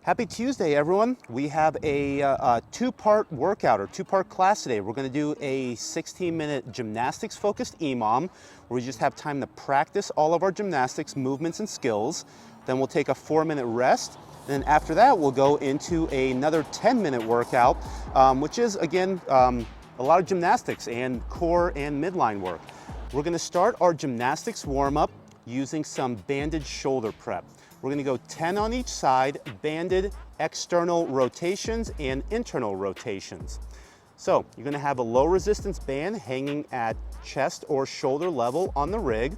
Happy Tuesday, everyone. We have a two-part workout or two-part class today. We're going to do a 16-minute gymnastics-focused EMOM, where we just have time to practice all of our gymnastics movements and skills. Then we'll take a 4-minute rest. And then after that, we'll go into another 10-minute workout, which is, again, a lot of gymnastics and core and midline work. We're going to start our gymnastics warm-up using some banded shoulder prep. We're gonna go 10 on each side, banded external rotations and internal rotations. So you're gonna have a low resistance band hanging at chest or shoulder level on the rig.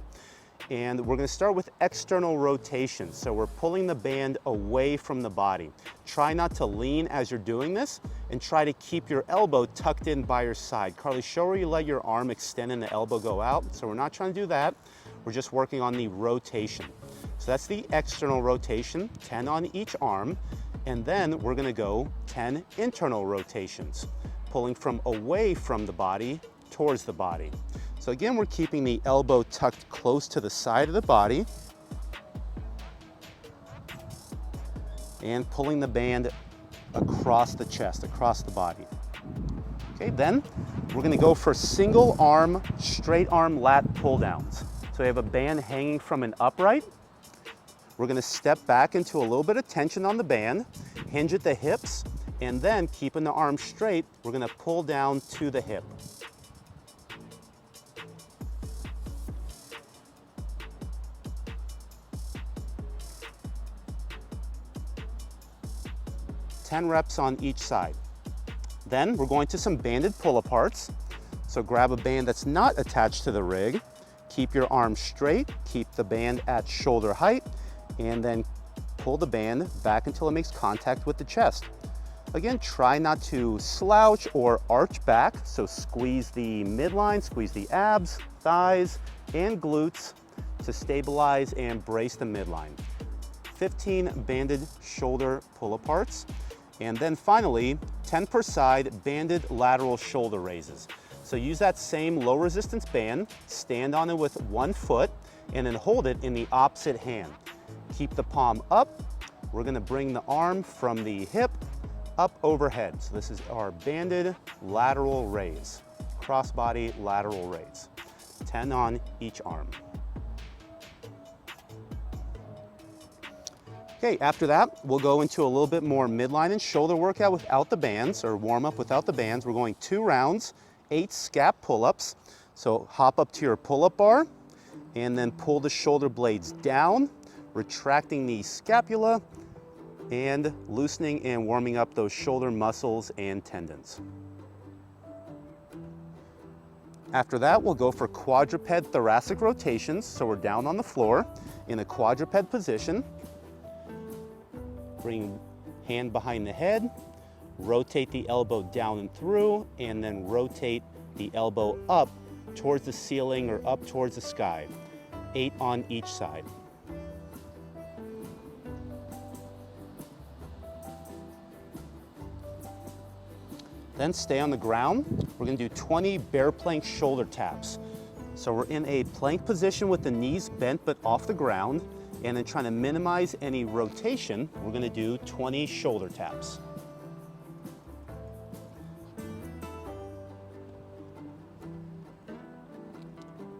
And we're gonna start with external rotations. So we're pulling the band away from the body. Try not to lean as you're doing this and try to keep your elbow tucked in by your side. Carly, show where you let your arm extend and the elbow go out. So we're not trying to do that. We're just working on the rotation. So that's the external rotation, 10 on each arm. And then we're gonna go 10 internal rotations, pulling from away from the body towards the body. So again, we're keeping the elbow tucked close to the side of the body and pulling the band across the chest, across the body. Okay, then we're gonna go for single arm, straight arm lat pull downs. So we have a band hanging from an upright. We're gonna step back into a little bit of tension on the band, hinge at the hips, and then keeping the arm straight, we're gonna pull down to the hip. Ten reps on each side. Then we're going to some banded pull-aparts. So grab a band that's not attached to the rig, keep your arm straight, keep the band at shoulder height, and then pull the band back until it makes contact with the chest. Again, try not to slouch or arch back, so squeeze the midline, squeeze the abs, thighs, and glutes to stabilize and brace the midline. 15 banded shoulder pull-aparts, and then finally, 10 per side banded lateral shoulder raises. So use that same low resistance band, stand on it with one foot, and then hold it in the opposite hand. Keep the palm up. We're gonna bring the arm from the hip up overhead. So this is our banded lateral raise, crossbody lateral raise. 10 on each arm. Okay, after that, we'll go into a little bit more midline and shoulder workout without the bands, or warm up without the bands. We're going 2 rounds, 8 scap pull-ups. So hop up to your pull-up bar and then pull the shoulder blades down, retracting the scapula and loosening and warming up those shoulder muscles and tendons. After that, we'll go for quadruped thoracic rotations. So we're down on the floor in a quadruped position. Bring hand behind the head, rotate the elbow down and through, and then rotate the elbow up towards the ceiling or up towards the sky. 8 on each side. Then stay on the ground. We're gonna do 20 bear plank shoulder taps. So we're in a plank position with the knees bent but off the ground, and then trying to minimize any rotation, we're gonna do 20 shoulder taps.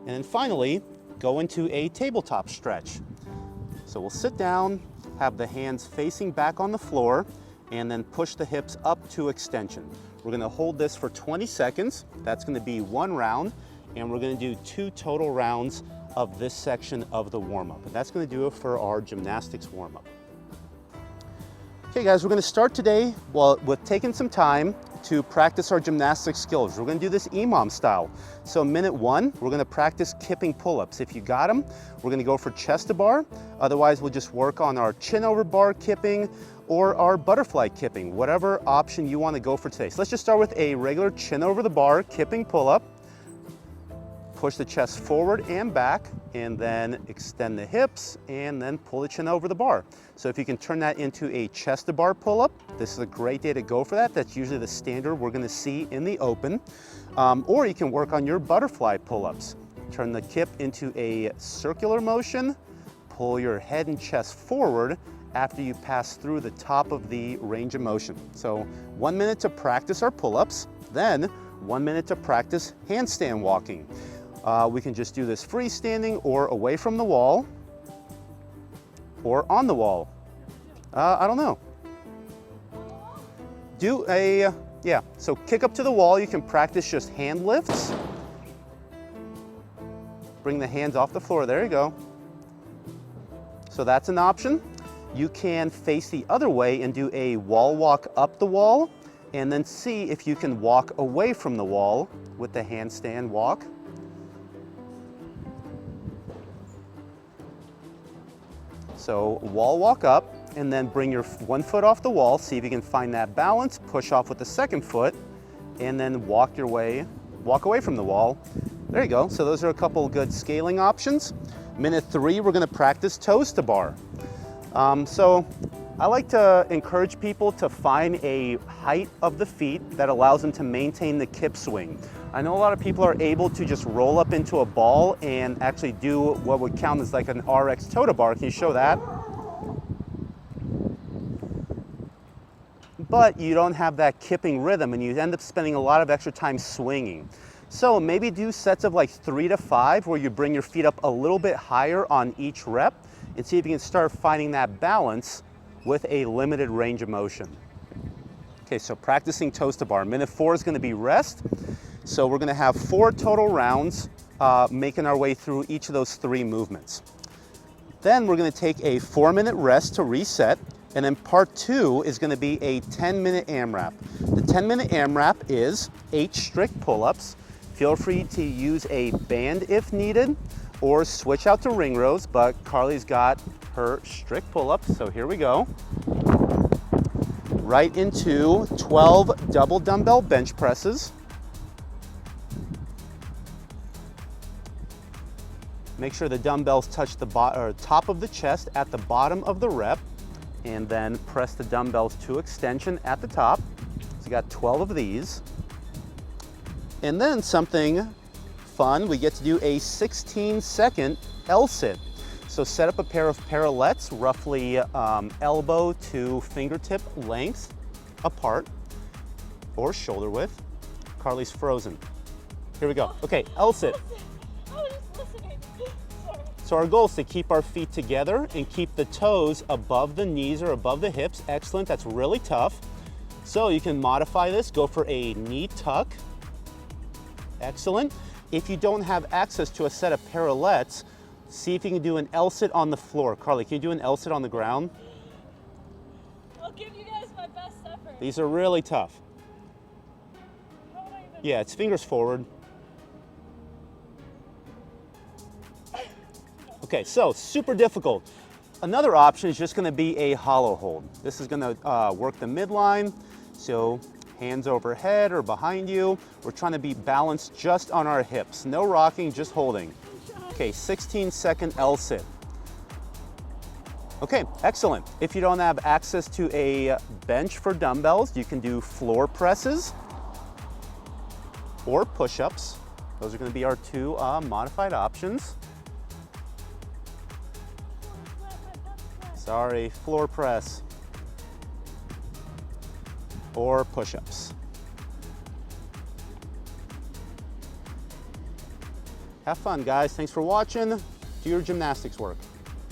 And then finally, go into a tabletop stretch. So we'll sit down, have the hands facing back on the floor, and then push the hips up to extension. We're gonna hold this for 20 seconds. That's gonna be 1 round, and we're gonna do 2 total rounds of this section of the warm-up. And that's gonna do it for our gymnastics warm-up. Okay guys, we're gonna start today with taking some time to practice our gymnastics skills. We're gonna do this EMOM style. So minute 1, we're gonna practice kipping pull-ups. If you got them, we're gonna go for chest to bar. Otherwise, we'll just work on our chin over bar kipping or our butterfly kipping, whatever option you wanna go for today. So let's just start with a regular chin over the bar kipping pull-up. Push the chest forward and back, and then extend the hips, and then pull the chin over the bar. So if you can turn that into a chest to bar pull-up, this is a great day to go for that. That's usually the standard we're gonna see in the open. Or you can work on your butterfly pull-ups. Turn the kip into a circular motion, pull your head and chest forward, after you pass through the top of the range of motion. So 1 minute to practice our pull-ups, then 1 minute to practice handstand walking. We can just do this freestanding or away from the wall or on the wall. I don't know. Do a, so kick up to the wall. You can practice just hand lifts. Bring the hands off the floor, there you go. So that's an option. You can face the other way and do a wall walk up the wall, and then see if you can walk away from the wall with the handstand walk. So wall walk up, and then bring your one foot off the wall, see if you can find that balance, push off with the second foot, and then walk away from the wall. There you go. So those are a couple good scaling options. Minute 3, we're gonna practice toes to bar. So I like to encourage people to find a height of the feet that allows them to maintain the kip swing. I know a lot of people are able to just roll up into a ball and actually do what would count as like an RX toe to bar. Can you show that? But you don't have that kipping rhythm and you end up spending a lot of extra time swinging. So maybe do sets of like 3 to 5 where you bring your feet up a little bit higher on each rep and see if you can start finding that balance with a limited range of motion. Okay, so practicing toes to bar. Minute 4 is going to be rest. So we're going to have 4 total rounds making our way through each of those 3 movements. Then we're going to take a 4-minute rest to reset. And then part 2 is going to be a 10-minute AMRAP. The 10-minute AMRAP is 8 strict pull-ups. Feel free to use a band if needed, or switch out to ring rows, but Carly's got her strict pull-ups, so here we go. Right into 12 double dumbbell bench presses. Make sure the dumbbells touch the top of the chest at the bottom of the rep, and then press the dumbbells to extension at the top. So you got 12 of these. And then something fun, we get to do a 16-second L-sit. So set up a pair of parallettes, roughly elbow to fingertip length apart, or shoulder width. Carly's frozen. Here we go. Okay, L-sit. So our goal is to keep our feet together and keep the toes above the knees or above the hips. Excellent, that's really tough. So you can modify this, go for a knee tuck. Excellent. If you don't have access to a set of parallettes, see if you can do an L-sit on the floor. Carly, can you do an L-sit on the ground? I'll give you guys my best effort. These are really tough. Yeah, it's fingers forward. Okay, so super difficult. Another option is just gonna be a hollow hold. This is gonna work the midline. So hands overhead or behind you. We're trying to be balanced just on our hips. No rocking, just holding. Okay, 16-second L-sit. Okay, excellent. If you don't have access to a bench for dumbbells, you can do floor presses or push-ups. Those are gonna be our 2 modified options. Sorry, floor press or push-ups. Have fun, guys. Thanks for watching. Do your gymnastics work.